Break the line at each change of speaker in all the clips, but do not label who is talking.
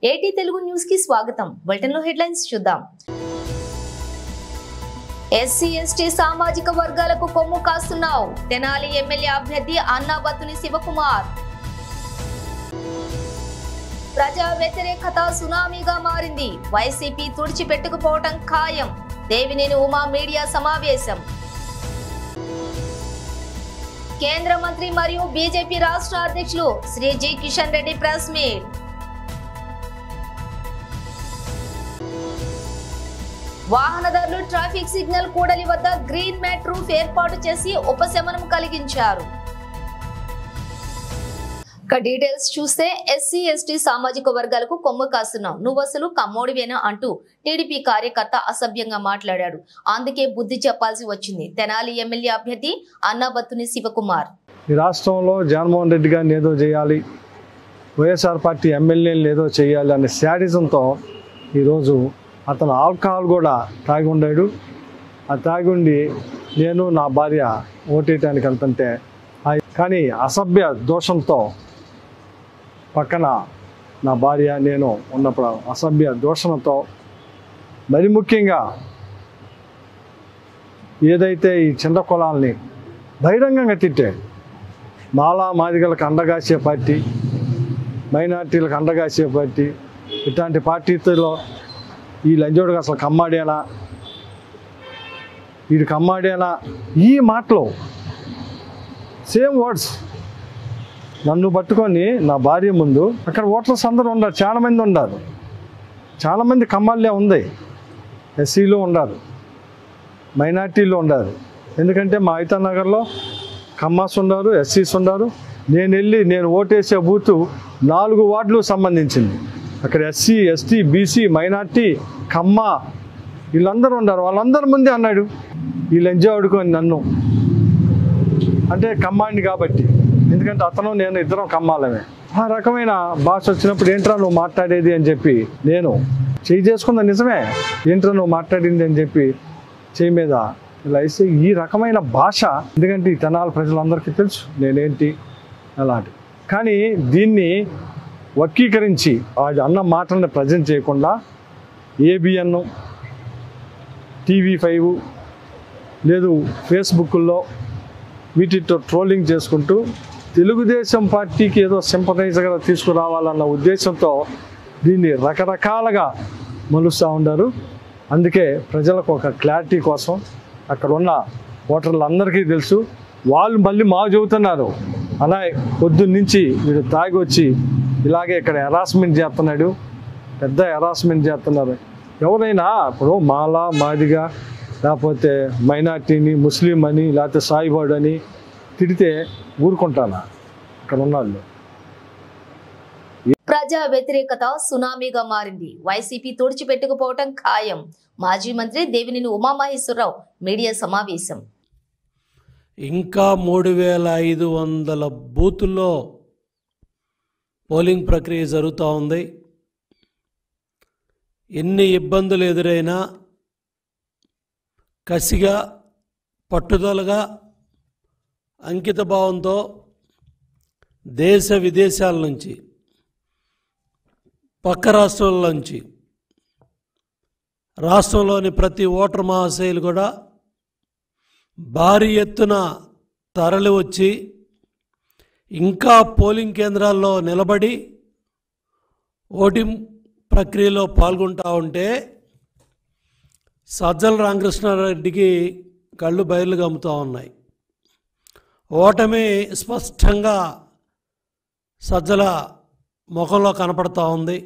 ఏటీ తెలుగు న్యూస్ కి స్వాగతం. బులెటిన్ లో హెడ్లైన్స్ చూద్దాం. ఎస్సీ ఎస్టీ సామాజిక వర్గాలకు కొమ్ము కాస్తున్నావు. తెనాలి ఎమ్మెల్యే అభ్యర్థి అన్నాబత్తుని శివకుమార్. ప్రజా వ్యతిరేకత సునామీగా మారింది. వైసీపీ తుడిచిపెట్టుకుపోవటం ఖాయం. దేవినేని ఉమా మీడియా సమావేశం. కేంద్ర మంత్రి మరియు బీజేపీ రాష్ట్ర అధ్యక్షులు Sri G Kishan Reddy press meet. వాహనదారులు ట్రాఫిక్ సిగ్నల్ కూడలి వద్ద గ్రీన్ మ్యాట్ రూఫ్ ఏర్పాటు చేసి ఉపశమనం కలిగించారు. డీటెయిల్స్ చూస్తే ఎస్సీ ఎస్టీ సామాజిక వర్గాలకు కొమ్ము కాస్తున్నాం, నువ్వసలు కమ్మోడివేనా అంటూ టీడీపీ కార్యకర్త అసభ్యంగా మాట్లాడాడు. అందుకే బుద్ధి చెప్పాల్సి వచ్చింది. తెనాలి ఎమ్మెల్యే అభ్యర్థి అన్నాబత్తుని శివకుమార్.
ఈ రాష్ట్రంలో జగన్మోహన్ రెడ్డి గారిని ఏదో చేయాలి, వైఎస్ఆర్ పార్టీ ఎమ్మెల్యేలు ఏదో చేయాలి అనే శాడిజంతో ఈరోజు అతను ఆల్కహాల్ కూడా తాగి ఉండాడు. ఆ తాగి ఉండి నేను నా భార్య ఓటేయటానికి వెళ్తుంటే కానీ అసభ్య దోషంతో పక్కన నా భార్య నేను ఉన్నప్పుడు అసభ్య దోషంతో మరి ముఖ్యంగా ఏదైతే ఈ చిన్న కులాలని బహిరంగంగా తిట్టాడు. మాలా మాదిగలకు అండగాసే పార్టీ, మైనార్టీలకు అండగాసే పార్టీ, ఇట్లాంటి పార్టీలో ఈ లంజోడుగా అసలు కమ్మాడేనా, వీడు కమ్మాడేనా, ఈ మాటలు సేమ్ వర్డ్స్ నన్ను పట్టుకొని నా భార్య ముందు అక్కడ ఓటర్స్ అందరూ ఉన్నారు, చాలామంది ఉన్నారు, చాలామంది కమ్మాళ్ళే ఉంది, ఎస్సీలో ఉన్నారు, మైనార్టీలో ఉన్నారు. ఎందుకంటే మా ఐతా నగర్లో కమ్మాస్ ఉన్నారు, ఎస్సీస్ ఉన్నారు. నేను ఓటేసే బూతు 4 వార్డులు సంబంధించింది. అక్కడ ఎస్సీ ఎస్టీ బీసీ మైనార్టీ కమ్మ వీళ్ళందరూ ఉన్నారు. వాళ్ళందరి ముందే అన్నాడు ఈ లంజా అడుకొని నన్ను, అంటే కమ్మాండి కాబట్టి, ఎందుకంటే అతను నేను ఇద్దరం కమ్మాలమే. ఆ రకమైన భాష వచ్చినప్పుడు ఏంట్రా నువ్వు మాట్లాడేది అని చెప్పి నేను చేయి చేసుకుందా, నిజమే ఏంట్రా నువ్వు మాట్లాడింది అని చెప్పి చేయి మీద ఇలా వేసి ఈ రకమైన భాష, ఎందుకంటే ఈ తెనాలి ప్రజలందరికీ తెలుసు నేనేంటి అలాంటి. కానీ దీన్ని వక్రీకరించి వాడి అన్న మాటలను ప్రజెంట్ చేయకుండా ఏబిఎన్, TV5 లేదు ఫేస్బుక్లో వీటితో ట్రోలింగ్ చేసుకుంటూ తెలుగుదేశం పార్టీకి ఏదో సింపథైజర్గా తీసుకురావాలన్న ఉద్దేశంతో దీన్ని రకరకాలుగా మలుస్తూ ఉన్నారు. అందుకే ప్రజలకు ఒక క్లారిటీ కోసం అక్కడ ఉన్న ఓటర్లందరికీ తెలుసు. వాళ్ళు మళ్ళీ మాకు చెబుతున్నారు అలా పొద్దున్నుంచి వీడు తాగి వచ్చి ఇలాగే ఇక్కడ హెరాస్మెంట్ చేస్తున్నాడు, పెద్ద హెరాస్మెంట్ చేస్తున్నారు. ఎవరైనా ఇప్పుడు మాలా మాదిగా లేకపోతే మైనార్టీని ముస్లిం అని లేకపోతే సాయిబాడు అని తిడితే ఊరుకుంటానా? ఇక్కడ ఉన్నాళ్ళు.
ప్రజా వ్యతిరేకత సునామీగా మారింది. వైసీపీ తుడిచిపెట్టుకుపోవటం ఖాయం. మాజీ మంత్రి దేవినేని ఉమామహేశ్వరరావు మీడియా సమావేశం.
ఇంకా 3500 బూతుల్లో పోలింగ్ ప్రక్రియ జరుగుతూ ఉంది. ఎన్ని ఇబ్బందులు ఎదురైనా కసిగా, పట్టుదలగా, అంకిత భావంతో దేశ విదేశాల నుంచి, పక్క రాష్ట్రాల నుంచి, రాష్ట్రంలోని ప్రతి ఓటర్ మహాశయులు కూడా భారీ ఎత్తున తరలి వచ్చి ఇంకా పోలింగ్ కేంద్రాల్లో నిలబడి ఓటింగ్ ప్రక్రియలో పాల్గొంటూ ఉంటే సజ్జల రామకృష్ణారెడ్డికి కళ్ళు బయలు గమ్ముతూ ఉన్నాయి. ఓటమి స్పష్టంగా సజ్జల ముఖంలో కనపడతా ఉంది.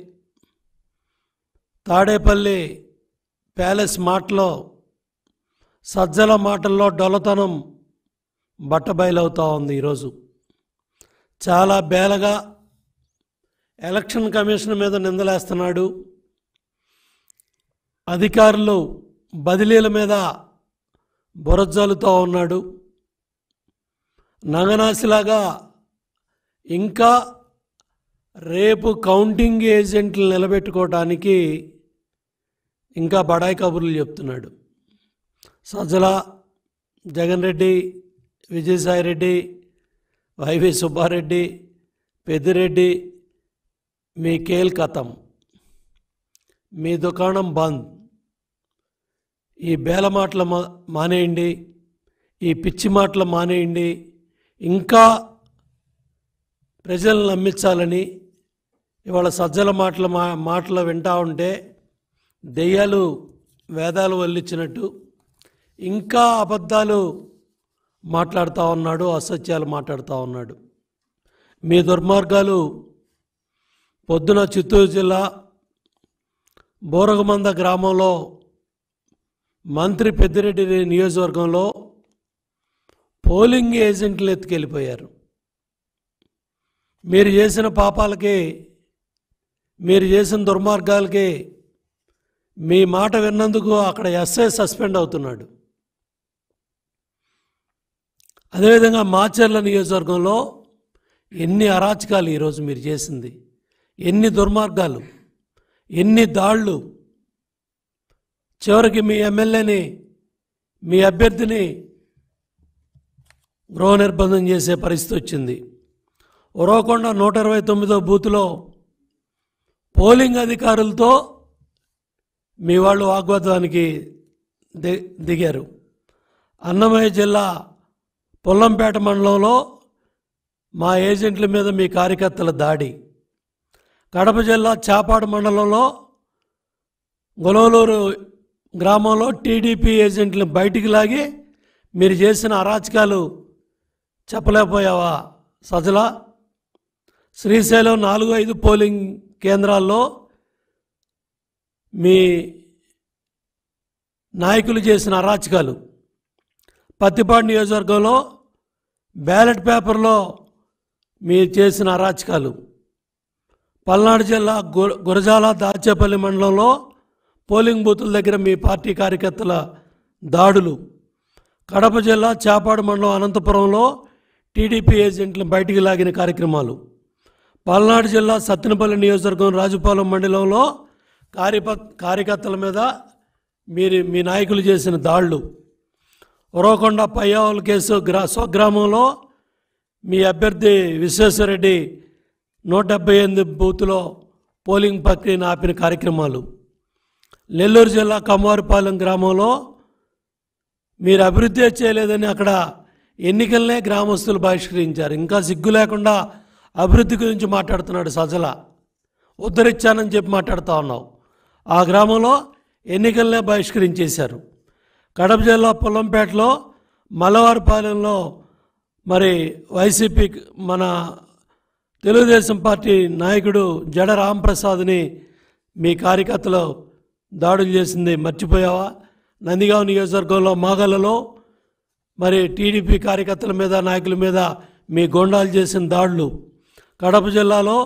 తాడేపల్లి ప్యాలెస్ మాటలో సజ్జల మాటల్లో డొల్లతనం బట్టబయలవుతూ ఉంది. ఈరోజు చాలా బేలగా ఎలక్షన్ కమిషన్ మీద నిందలేస్తున్నాడు. అధికారులు బదిలీల మీద బురజల్లుతూ ఉన్నాడు. నంగనాసిలాగా ఇంకా రేపు కౌంటింగ్ ఏజెంట్లు నిలబెట్టుకోవటానికి ఇంకా బడాయి కబుర్లు చెప్తున్నాడు. సజ్జల, జగన్ రెడ్డి, విజయసాయిరెడ్డి, వైవి సుబ్బారెడ్డి, పెద్దిరెడ్డి, మీ కేల్ కథం. మీ దుకాణం బంద్. ఈ బేల మాటలు మానేయండి, ఈ పిచ్చి మాటలు మానేయండి. ఇంకా ప్రజలను నమ్మించాలని ఇవాళ సజ్జల మాటలు వింటా ఉంటే దెయ్యాలు వేదాలు వల్లించినట్టు ఇంకా అబద్ధాలు మాట్లాడుతూ ఉన్నాడు, అసత్యాలు మాట్లాడుతూ ఉన్నాడు. మీ దుర్మార్గాలు పొద్దున చిత్తూరు జిల్లా బోరగమంద గ్రామంలో మంత్రి పెద్దిరెడ్డి నియోజకవర్గంలో పోలింగ్ ఏజెంట్లు ఎత్తుకెళ్ళిపోయారు. మీరు చేసిన పాపాలకి, మీరు చేసిన దుర్మార్గాలకి మీ మాట విన్నందుకు అక్కడ ఎస్ఐ సస్పెండ్ అవుతున్నాడు. అదేవిధంగా మాచర్ల నియోజకవర్గంలో ఎన్ని అరాచకాలు ఈరోజు మీరు చేసింది, ఎన్ని దుర్మార్గాలు, ఎన్ని దాళ్ళు. చివరికి మీ ఎమ్మెల్యేని, మీ అభ్యర్థిని గృహ నిర్బంధం చేసే పరిస్థితి వచ్చింది. ఉరవకొండ 129వ బూత్లో పోలింగ్ అధికారులతో మీ వాళ్ళు వాగ్వాదానికి దిగారు. అన్నమయ్య జిల్లా పొల్లంపేట మండలంలో మా ఏజెంట్ల మీద మీ కార్యకర్తల దాడి. కడప జిల్లా చాపాడు మండలంలో గొలవలూరు గ్రామంలో టీడీపీ ఏజెంట్లను బయటికి లాగి మీరు చేసిన అరాచకాలు చెప్పలేకపోయావా సజల? శ్రీశైలం 4-5 పోలింగ్ కేంద్రాల్లో మీ నాయకులు చేసిన అరాచకాలు. పత్తిపాడు నియోజకవర్గంలో బ్యాలెట్ పేపర్లో మీరు చేసిన అరాచకాలు. పల్నాడు జిల్లా గురజాల దాచేపల్లి మండలంలో పోలింగ్ బూతుల దగ్గర మీ పార్టీ కార్యకర్తల దాడులు. కడప జిల్లా చాపాడు మండలం అనంతపురంలో టీడీపీ ఏజెంట్లను బయటికి లాగిన కార్యక్రమాలు. పల్నాడు జిల్లా సత్తెనపల్లి నియోజకవర్గం రాజుపాలెం మండలంలో కార్యకర్తల మీద మీ నాయకులు చేసిన దాడులు. ఉరవకొండ పయ్యావుల కేసు స్వగ్రామంలో మీ అభ్యర్థి విశ్వేశ్వరరెడ్డి 178 బూతులో పోలింగ్ ప్రక్రియను ఆపిన కార్యక్రమాలు. నెల్లూరు జిల్లా కమ్మవారిపాలెం గ్రామంలో మీరు అభివృద్ధి చేయలేదని అక్కడ ఎన్నికలనే గ్రామస్తులు బహిష్కరించారు. ఇంకా సిగ్గు లేకుండా అభివృద్ధి గురించి మాట్లాడుతున్నాడు సజ్జల. ఉద్ధరించానని చెప్పి మాట్లాడుతూ ఉన్నావు. ఆ గ్రామంలో ఎన్నికలనే బహిష్కరించేశారు. కడప జిల్లా పొల్లంపేటలో మల్లవారిపాలెంలో మరి వైసీపీ మన తెలుగుదేశం పార్టీ నాయకుడు జడ రాంప్రసాద్ని మీ కార్యకర్తలు దాడులు చేసింది మర్చిపోయావా? నందిగాం నియోజకవర్గంలో మాగలలో మరి టీడీపీ కార్యకర్తల మీద, నాయకుల మీద మీ గొండాలు చేసిన దాడులు. కడప జిల్లాలో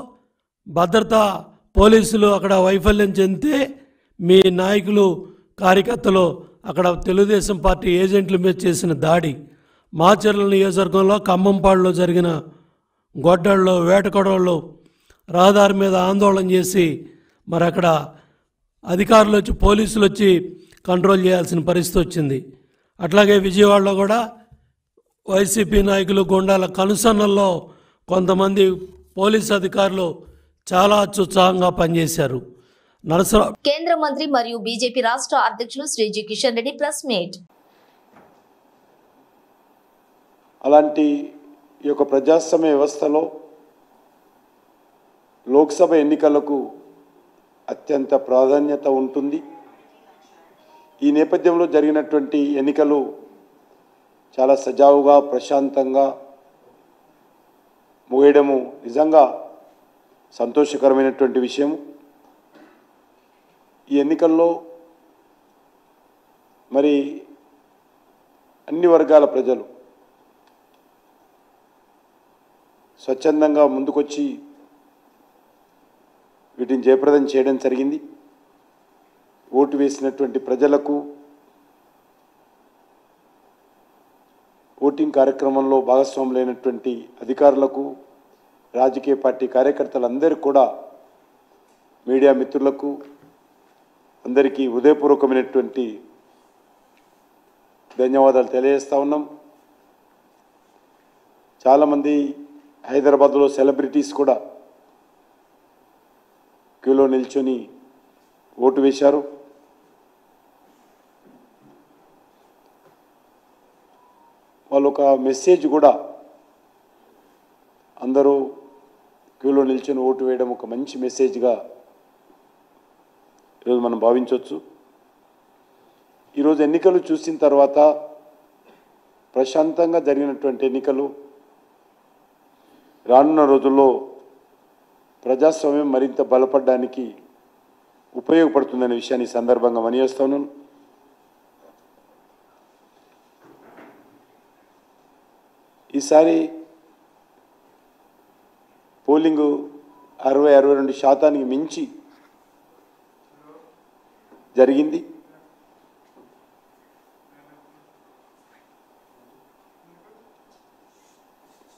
భద్రతా పోలీసులు అక్కడ వైఫల్యం చెందితే మీ నాయకులు, కార్యకర్తలు అక్కడ తెలుగుదేశం పార్టీ ఏజెంట్ల మీద చేసిన దాడి. మాచర్ల నియోజకవర్గంలో ఖమ్మంపాడులో జరిగిన గొడ్డళ్ళు, వేటకొడవళ్ళు రహదారి మీద ఆందోళన చేసి మరి అక్కడ అధికారులు వచ్చి, పోలీసులు వచ్చి కంట్రోల్ చేయాల్సిన పరిస్థితి వచ్చింది. అట్లాగే విజయవాడలో కూడా వైసీపీ నాయకులు, గుండాల కనుసన్నల్లో కొంతమంది పోలీసు అధికారులు చాలా అత్యుత్సాహంగా పనిచేశారు.
కేంద్ర మంత్రి మరియు బీజేపీ రాష్ట్ర అధ్యక్షులు Sri G Kishan Reddy press meet.
అలాంటి ఈ యొక్క ప్రజాస్వామ్య వ్యవస్థలో లోక్సభ ఎన్నికలకు అత్యంత ప్రాధాన్యత ఉంటుంది. ఈ నేపథ్యంలో జరిగినటువంటి ఎన్నికలు చాలా సజావుగా, ప్రశాంతంగా ముగియడము నిజంగా సంతోషకరమైనటువంటి విషయం. ఈ ఎన్నికల్లో మరి అన్ని వర్గాల ప్రజలు స్వచ్ఛందంగా ముందుకొచ్చి వీటిని జయప్రదం చేయడం జరిగింది. ఓటు వేసినటువంటి ప్రజలకు, ఓటింగ్ కార్యక్రమంలో భాగస్వాములైనటువంటి అధికారులకు, రాజకీయ పార్టీ కార్యకర్తలందరికీ కూడా, మీడియా మిత్రులకు అందరికీ హృదయపూర్వకమైనటువంటి ధన్యవాదాలు తెలియజేస్తా ఉన్నాం. చాలామంది హైదరాబాద్లో సెలబ్రిటీస్ కూడా క్యూలో నిల్చొని ఓటు వేశారు. వాళ్ళు ఒక మెసేజ్ కూడా అందరూ క్యూలో నిల్చొని ఓటు వేయడం ఒక మంచి మెసేజ్గా ఈరోజు మనం భావించవచ్చు. ఈరోజు ఎన్నికలు చూసిన తర్వాత ప్రశాంతంగా జరిగినటువంటి ఎన్నికలు రానున్న రోజుల్లో ప్రజాస్వామ్యం మరింత బలపడడానికి ఉపయోగపడుతుందనే విషయాన్ని ఈ సందర్భంగా మనయేస్తున్నాను. ఈసారి పోలింగు 60-62% మించి జరిగింది.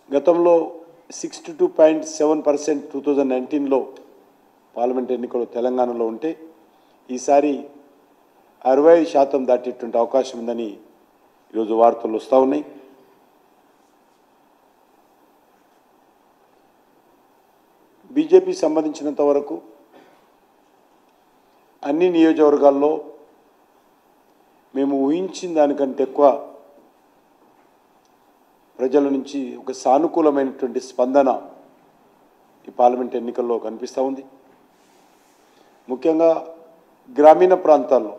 గతంలో 62.7% 2019లో పార్లమెంట్ ఎన్నికలు తెలంగాణలో ఉంటే ఈసారి 65% దాటేటువంటి అవకాశం ఉందని ఈరోజు వార్తలు వస్తూ ఉన్నాయి. బీజేపీ సంబంధించినంత వరకు అన్ని నియోజకవర్గాల్లో మేము ఊహించిన దానికంటే ఎక్కువ ప్రజల నుంచి ఒక సానుకూలమైనటువంటి స్పందన ఈ పార్లమెంట్ ఎన్నికల్లో కనిపిస్తూ ఉంది. ముఖ్యంగా గ్రామీణ ప్రాంతాల్లో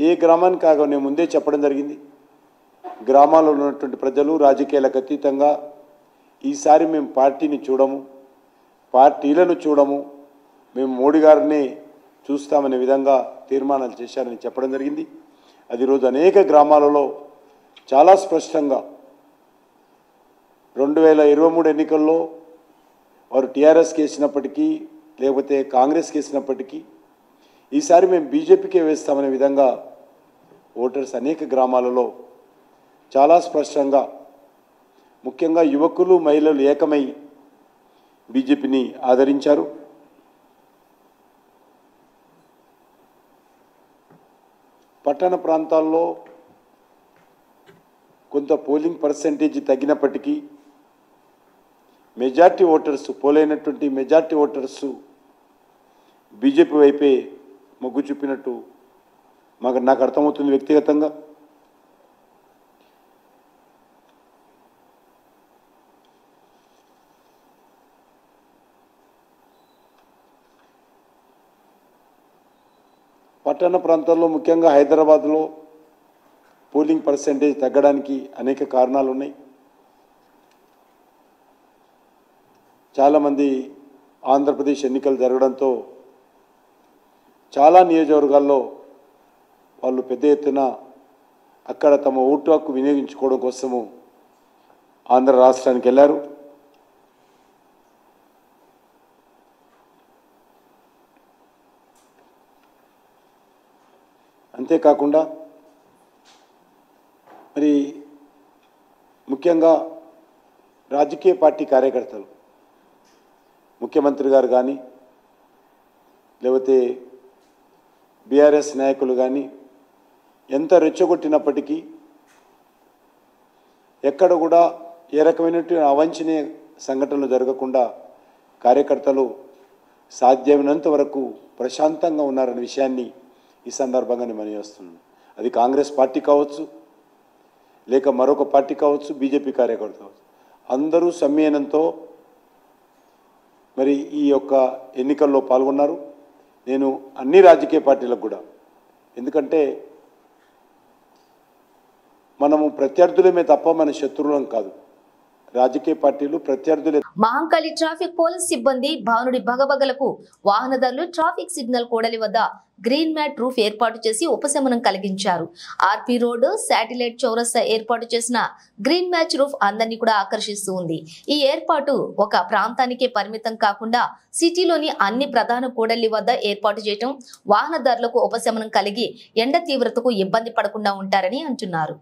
ఏ గ్రామానికి కాగా నేను ముందే చెప్పడం జరిగింది. గ్రామాల్లో ఉన్నటువంటి ప్రజలు రాజకీయాలకు అతీతంగా ఈసారి మేము పార్టీని చూడము, పార్టీలను చూడము, మేము మోడీ గారిని చూస్తామనే విధంగా తీర్మానాలు చేశారని చెప్పడం జరిగింది. అది ఈరోజు అనేక గ్రామాలలో చాలా స్పష్టంగా 2023 ఎన్నికల్లో వారు టీఆర్ఎస్కి వేసినప్పటికీ లేకపోతే కాంగ్రెస్కి వేసినప్పటికీ ఈసారి మేము బీజేపీకే వేస్తామనే విధంగా ఓటర్స్ అనేక గ్రామాలలో చాలా స్పష్టంగా ముఖ్యంగా యువకులు మహిళలు ఏకమై బీజేపీని ఆదరించారు. పట్టణ ప్రాంతాల్లో కొంత పోలింగ్ పర్సెంటేజ్ తగ్గినప్పటికీ మెజార్టీ ఓటర్స్ పోలైనటువంటి మెజార్టీ ఓటర్స్ బీజేపీ వైపే మొగ్గు చూపినట్టు నాకు అర్థమవుతుంది వ్యక్తిగతంగా. పట్టణ ప్రాంతాల్లో ముఖ్యంగా హైదరాబాద్లో పోలింగ్ పర్సెంటేజ్ తగ్గడానికి అనేక కారణాలు ఉన్నాయి. చాలామంది ఆంధ్రప్రదేశ్ ఎన్నికలు జరగడంతో చాలా నియోజకవర్గాల్లో వాళ్ళు పెద్ద ఎత్తున అక్కడ తమ ఓటు హక్కు వినియోగించుకోవడం కోసము ఆంధ్ర రాష్ట్రానికి వెళ్ళారు. అంతేకాకుండా మరి ముఖ్యంగా రాజకీయ పార్టీ కార్యకర్తలు ముఖ్యమంత్రి గారు కానీ లేకపోతే బీఆర్ఎస్ నాయకులు కానీ ఎంత రెచ్చగొట్టినప్పటికీ ఎక్కడ కూడా ఏ రకమైనటువంటి అవాంఛనీయ సంఘటనలు జరగకుండా కార్యకర్తలు సాధ్యమైనంత వరకు ప్రశాంతంగా ఉన్నారనే విషయాన్ని ఈ సందర్భంగా నేను మనయేస్తున్నాను. అది కాంగ్రెస్ పార్టీ కావచ్చు, లేక మరొక పార్టీ కావచ్చు, బీజేపీ కార్యకర్తలు కావచ్చు, అందరూ సమ్మేళనంతో మరి ఈ యొక్క ఎన్నికల్లో పాల్గొన్నారు. నేను అన్ని రాజకీయ పార్టీలకు కూడా, ఎందుకంటే మనము ప్రత్యర్థులమే తప్ప మన శత్రువులం కాదు. రాజకీయ పార్టీలు ప్రత్యర్థులే.
మహంకాళి ట్రాఫిక్ పోలీస్ సిబ్బంది భానుడి భగభగలకు వాహనదారులు ట్రాఫిక్ సిగ్నల్ కూడలి వద్ద గ్రీన్ మ్యాట్ రూఫ్ ఏర్పాటు చేసి ఉపశమనం కలిగించారు. ఆర్పీ రోడ్డు, శాటిలైట్ చౌరస్తా ఏర్పాటు చేసిన గ్రీన్ మ్యాచ్ రూఫ్ అందరినీ కూడా ఆకర్షిస్తూ ఉంది. ఈ ఏర్పాటు ఒక ప్రాంతానికే పరిమితం కాకుండా సిటీలోని అన్ని ప్రధాన కూడలి వద్ద ఏర్పాటు చేయడం వాహనదారులకు ఉపశమనం కలిగి ఎండ తీవ్రతకు ఇబ్బంది పడకుండా ఉంటారని అంటున్నారు.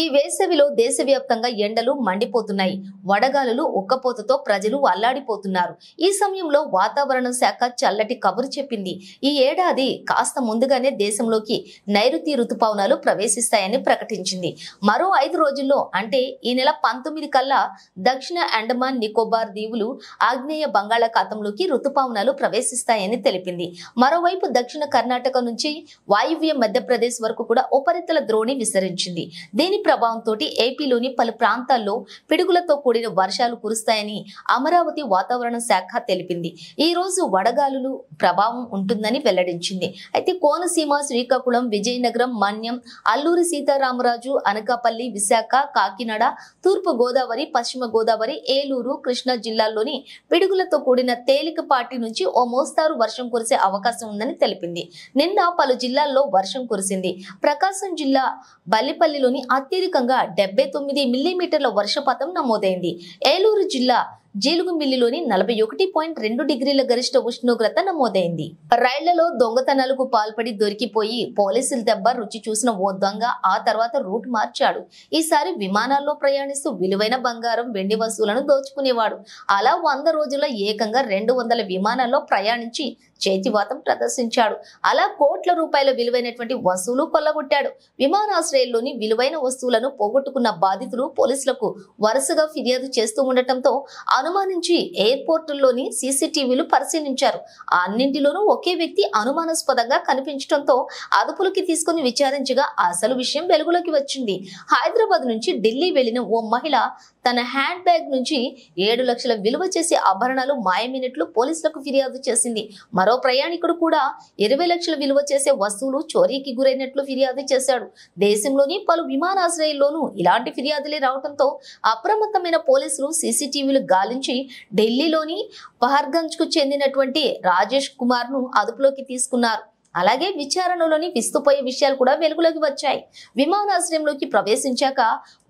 ఈ వేసవిలో దేశవ్యాప్తంగా ఎండలు మండిపోతున్నాయి. వడగాలులు ఉక్కపోతతో ప్రజలు అల్లాడిపోతున్నారు. ఈ సమయంలో వాతావరణ శాఖ చల్లటి కబురు చెప్పింది. ఈ ఏడాది కాస్త ముందుగానే దేశంలోకి నైరుతి రుతుపవనాలు ప్రవేశిస్తాయని ప్రకటించింది. మరో 5 రోజుల్లో అంటే ఈ నెల 19 కల్లా దక్షిణ అండమాన్ నికోబార్ దీవులు ఆగ్నేయ బంగాళాఖాతంలోకి రుతుపవనాలు ప్రవేశిస్తాయని తెలిపింది. మరోవైపు దక్షిణ కర్ణాటక నుంచి వాయువ్య మధ్యప్రదేశ్ వరకు కూడా ఉపరితల ద్రోణి విస్తరించింది. దీని ప్రభావంతో ఏపీలోని పలు ప్రాంతాల్లో పిడుగులతో కూడిన వర్షాలు కురుస్తాయని అమరావతి వాతావరణ శాఖ తెలిపింది. ఈ రోజు వడగాలులు ప్రభావం ఉంటుందని వెల్లడించింది. అయితే కోనసీమ, శ్రీకాకుళం, విజయనగరం, మన్యం, అల్లూరి సీతారామరాజు, అనకాపల్లి, విశాఖ, కాకినాడ, తూర్పు గోదావరి, పశ్చిమ గోదావరి, ఏలూరు, కృష్ణా జిల్లాల్లోని పిడుగులతో కూడిన తేలికపాటి నుంచి ఓ మోస్తారు వర్షం కురిసే అవకాశం ఉందని తెలిపింది. నిన్న పలు జిల్లాల్లో వర్షం కురిసింది. ప్రకాశం జిల్లా బల్లిపల్లిలోని అత్యధికంగా 79 మిల్లీమీటర్ల వర్షపాతం నమోదైంది. ఏలూరు జిల్లా జీలుగుమిల్లిలోని 41.2 డిగ్రీల గరిష్ట ఉష్ణోగ్రత నమోదైంది. రైళ్లలో దొంగతనాలకు పాల్పడి దొరికిపోయి పోలీసుల దెబ్బ రుచి చూసిన ఓ దొంగ ఆ తర్వాత రూట్ మార్చాడు. ఈసారి విమానాల్లో ప్రయాణిస్తూ విలువైన బంగారం, వెండి వస్తువులను దోచుకునేవాడు. అలా 100 రోజుల్లో ఏకంగా 200 విమానాల్లో ప్రయాణించి చేతివాతం ప్రదర్శించాడు. అలా కోట్ల రూపాయల విలువైనటువంటి వస్తువులు కొల్లగొట్టాడు. విమానాశ్రయంలోని విలువైన వస్తువులను పోగొట్టుకున్న బాధితులు పోలీసులకు వరుసగా ఫిర్యాదు చేస్తూ ఉండటంతో అనుమానించి ఎయిర్పోర్టుల్లోని సీసీటీవీలు పరిశీలించారు. అన్నింటిలోనూ ఒకే వ్యక్తి అనుమానాస్పదంగా కనిపించడంతో అదుపులోకి తీసుకుని విచారించగా అసలు విషయం వెలుగులోకి వచ్చింది. హైదరాబాద్ నుంచి ఢిల్లీ వెళ్లిన ఓ మహిళ తన హ్యాండ్ బ్యాగ్ నుంచి 7 లక్షల విలువ చేసే ఆభరణాలు మాయమైనట్లు పోలీసులకు ఫిర్యాదు చేసింది. మరో ప్రయాణికుడు కూడా 20 లక్షల విలువ చేసే వస్తువులు చోరీకి గురైనట్లు ఫిర్యాదు చేశాడు. దేశంలోని పలు విమానాశ్రయాల్లోనూ ఇలాంటి ఫిర్యాదులే రావడంతో అప్రమత్తమైన పోలీసులు సీసీటీవీలు గాలించి ఢిల్లీలోని పహర్గంజ్ కు చెందినటువంటి రాజేష్ కుమార్ ను అదుపులోకి తీసుకున్నారు. అలాగే విచారణలోని విస్తుపోయే విషయాలు కూడా వెలుగులోకి వచ్చాయి. విమానాశ్రయంలోకి ప్రవేశించాక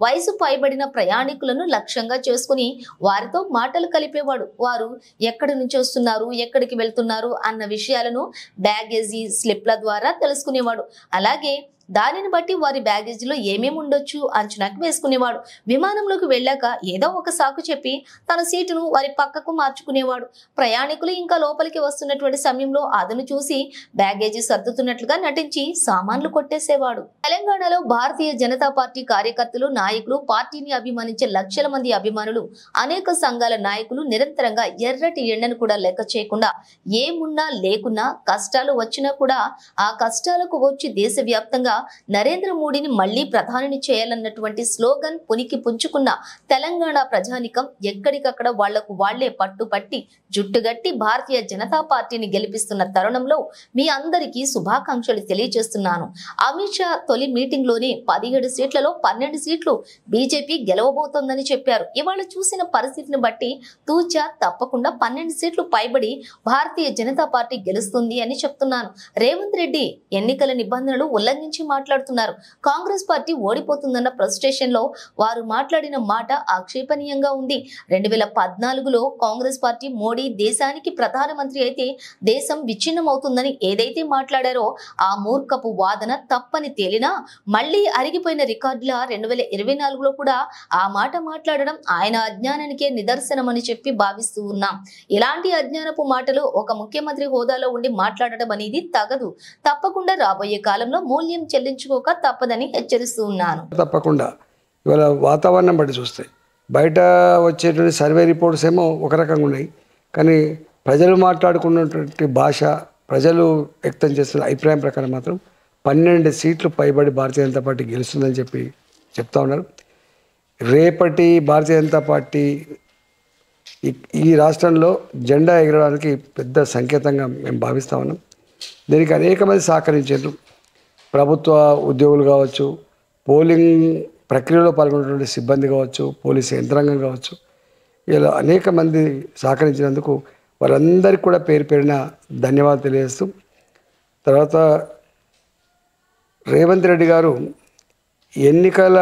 వయసు పైబడిన ప్రయాణికులను లక్ష్యంగా చేసుకుని వారితో మాటలు కలిపేవాడు. వారు ఎక్కడి నుంచి వస్తున్నారు, ఎక్కడికి వెళ్తున్నారు అన్న విషయాలను బ్యాగేజీ స్లిప్ల ద్వారా తెలుసుకునేవాడు. అలాగే దానిని బట్టి వారి బ్యాగేజీలో ఏమేమి ఉండొచ్చు అంచనాకు వేసుకునేవాడు. విమానంలోకి వెళ్ళాక ఏదో ఒక సాకు చెప్పి తన సీటును వారి పక్కకు మార్చుకునేవాడు. ప్రయాణికులు ఇంకా లోపలికి వస్తున్నటువంటి సమయంలో అతను చూసి బ్యాగేజీ సర్దుతున్నట్లుగా నటించి సామాన్లు కొట్టేసేవాడు. తెలంగాణలో భారతీయ జనతా పార్టీ కార్యకర్తలు, నాయకులు, పార్టీని అభిమానించే లక్షల మంది అభిమానులు, అనేక సంఘాల నాయకులు నిరంతరంగా ఎర్రటి ఎండను కూడా లెక్క చేయకుండా ఏమున్నా లేకున్నా కష్టాలు వచ్చినా కూడా ఆ కష్టాలకు వచ్చి దేశవ్యాప్తంగా నరేంద్ర మోడీని మళ్లీ ప్రధానిని చేయాలన్నటువంటి స్లోగన్ పునికి పుంజుకున్న తెలంగాణ ప్రజానికం ఎక్కడికక్కడ వాళ్లకు వాళ్లే పట్టుపట్టి జుట్టుగట్టి భారతీయ జనతా పార్టీని గెలిపిస్తున్న తరుణంలో మీ అందరికీ శుభాకాంక్షలు తెలియజేస్తున్నాను. అమిత్ షా తొలి మీటింగ్ లోనే 17 సీట్లలో 12 సీట్లు బీజేపీ గెలవబోతోందని చెప్పారు. ఇవాళ చూసిన పరిస్థితిని బట్టి తూచా తప్పకుండా 12 సీట్లు పైబడి భారతీయ జనతా పార్టీ గెలుస్తుంది అని చెప్తున్నాను. రేవంత్ రెడ్డి ఎన్నికల నిబంధనలు ఉల్లంఘించి మాట్లాడుతున్నారు. కాంగ్రెస్ పార్టీ ఓడిపోతుందన్న ఫ్రస్ట్రేషన్ లో వారు మాట్లాడిన మాట ఆక్షేపణీయంగా ఉంది. 2014లో కాంగ్రెస్ పార్టీ మోడీ దేశానికి ప్రధానమంత్రి అయితే దేశం విచ్ఛిన్నమవుతుందని ఏదైతే మాట్లాడారో ఆ మూర్ఖపు వాదన తప్పని తేలినా మళ్లీ అరిగిపోయిన రికార్డుల 2024లో కూడా ఆ మాట మాట్లాడడం ఆయన అజ్ఞానానికే నిదర్శనమని చెప్పి భావిస్తూ ఉన్నాం. ఇలాంటి అజ్ఞానపు మాటలు ఒక ముఖ్యమంత్రి హోదాలో ఉండి మాట్లాడడం అనేది తగదు. తప్పకుండా రాబోయే కాలంలో మూల్యం చెల్లించుకోక తప్పదని హెచ్చరిస్తూ ఉన్నాను.
తప్పకుండా ఇవాళ వాతావరణం బట్టి చూస్తే బయట వచ్చేటువంటి సర్వే రిపోర్ట్స్ ఏమో ఒక రకంగా ఉన్నాయి, కానీ ప్రజలు మాట్లాడుకున్నటువంటి భాష, ప్రజలు వ్యక్తం చేస్తున్న అభిప్రాయం ప్రకారం మాత్రం 12 సీట్లు పైబడి భారతీయ జనతా పార్టీ గెలుస్తుందని చెప్పి చెప్తా ఉన్నారు. రేపటి భారతీయ జనతా పార్టీ ఈ రాష్ట్రంలో జెండా ఎగరడానికి పెద్ద సంకేతంగా మేము భావిస్తూ ఉన్నాం. దీనికి అనేక మంది సహకరించారు. ప్రభుత్వ ఉద్యోగులు కావచ్చు, పోలింగ్ ప్రక్రియలో పాల్గొన్నటువంటి సిబ్బంది కావచ్చు, పోలీసు యంత్రాంగం కావచ్చు, ఇలా అనేక మంది సహకరించినందుకు వారందరికీ కూడా పేరు పేరున ధన్యవాదాలు తెలియజేస్తూ, తర్వాత రేవంత్ రెడ్డి గారు ఎన్నికల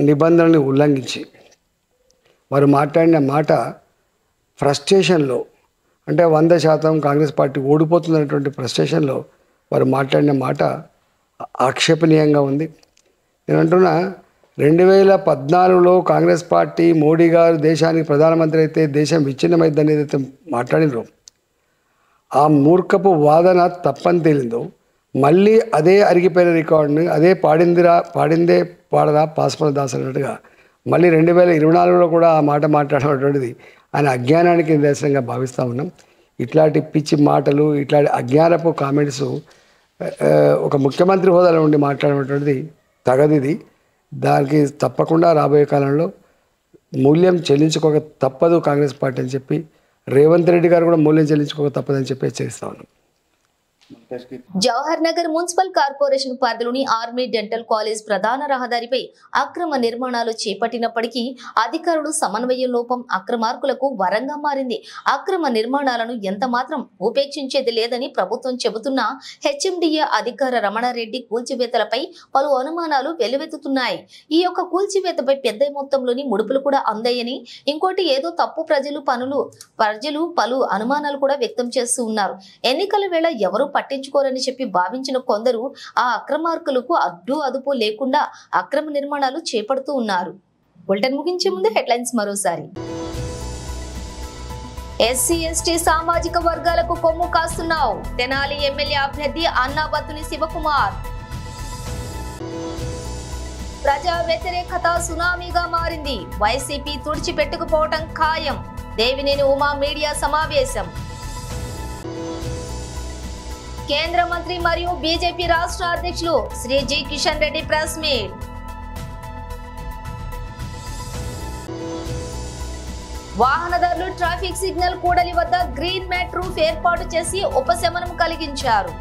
నిబంధనలను ఉల్లంఘించి వారు మాట్లాడిన మాట ఫ్రస్ట్రేషన్లో, అంటే 100% కాంగ్రెస్ పార్టీ ఓడిపోతుందనేటువంటి ఫ్రస్ట్రేషన్లో వారు మాట్లాడిన మాట ఆక్షేపణీయంగా ఉంది. నేను అంటున్నా, 2014లో కాంగ్రెస్ పార్టీ మోడీ గారు దేశానికి ప్రధానమంత్రి అయితే దేశం విచ్ఛిన్నమైందని ఏదైతే మాట్లాడినరో ఆ మూర్ఖపు వాదన తప్పని తేలిందో మళ్ళీ అదే అరిగిపోయిన రికార్డుని అదే పాడిందే పాడదా పాస్పల దాస్ అన్నట్టుగా మళ్ళీ 2024లో కూడా ఆ మాట మాట్లాడేటువంటిది ఆయన అజ్ఞానానికి నిదర్శనంగా భావిస్తూ ఉన్నాం. ఇట్లాంటి పిచ్చి మాటలు ఇట్లాంటి అజ్ఞానపు కామెంట్స్ ఒక ముఖ్యమంత్రి హోదాలో ఉండి మాట్లాడేటువంటిది తగదిది. దానికి తప్పకుండా రాబోయే కాలంలో మూల్యం చెల్లించుకోక తప్పదు కాంగ్రెస్ పార్టీ అని చెప్పి రేవంత్ రెడ్డి గారు కూడా మూల్యం చెల్లించుకోక తప్పదని చెప్పి హెచ్చరిస్తా ఉన్నాం.
జవహర్ నగర్ మున్సిపల్ కార్పొరేషన్ పరిధిలోని ఆర్మీ డెంటల్ కాలేజ్ ప్రధాన రహదారిపై అక్రమ నిర్మాణాలు చేపట్టినప్పటికీ అధికారులు సమన్వయ లోపం అక్రమార్కులకు వరంగా మారింది. అక్రమ నిర్మాణాలను ఎంత మాత్రం ఉపేక్షించేది లేదని ప్రభుత్వం చెబుతున్నా హెచ్ఎండిఏ అధికార రమణారెడ్డి కూల్చివేతలపై పలు అనుమానాలు వెల్లువెత్తుతున్నాయి. ఈ యొక్క కూల్చివేతపై పెద్ద మొత్తంలోని ముడుపులు కూడా అందాయని, ఇంకోటి ఏదో తప్పు ప్రజలు పలు అనుమానాలు కూడా వ్యక్తం చేస్తూ ఉన్నారు. ఎన్నికల వేళ ఎవరు పట్టించుకోరని చెప్పి భావించిన కొందరు ఆ అక్రమార్కులకు అడ్డు అదుపు లేకుండా అక్రమ నిర్మాణాలు చేపడుతూ ఉన్నారు. బులెటిన్ ముగించే ముందు హెడ్లైన్స్ మరోసారి. ఎస్సీ ఎస్టీ సామాజిక వర్గాలకు కొమ్ము కాస్తున్నావు, తెనాలి ఎమ్మెల్యే అభ్యర్థి అన్నాబత్తుని శివకుమార్. ప్రజా వ్యతిరేకత సునామీగా మారింది, వైసీపీ తుడిచిపెట్టుకుపోవటం ఖాయం, దేవినేని ఉమా మీడియా సమావేశం. కేంద్ర మంత్రి మరియు బీజేపీ రాష్ట్ర అధ్యక్షులు Sri G Kishan Reddy press meet. వాహనదారులు ట్రాఫిక్ సిగ్నల్ కూడలి వద్ద గ్రీన్ మ్యాట్ రూఫ్ ఏర్పాటు చేసి ఉపశమనం కలిగించారు.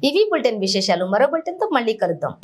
ఇవి బులెటిన్ విశేషాలు. మరో బులెటిన్ తో మళ్ళీ కలుద్దాం.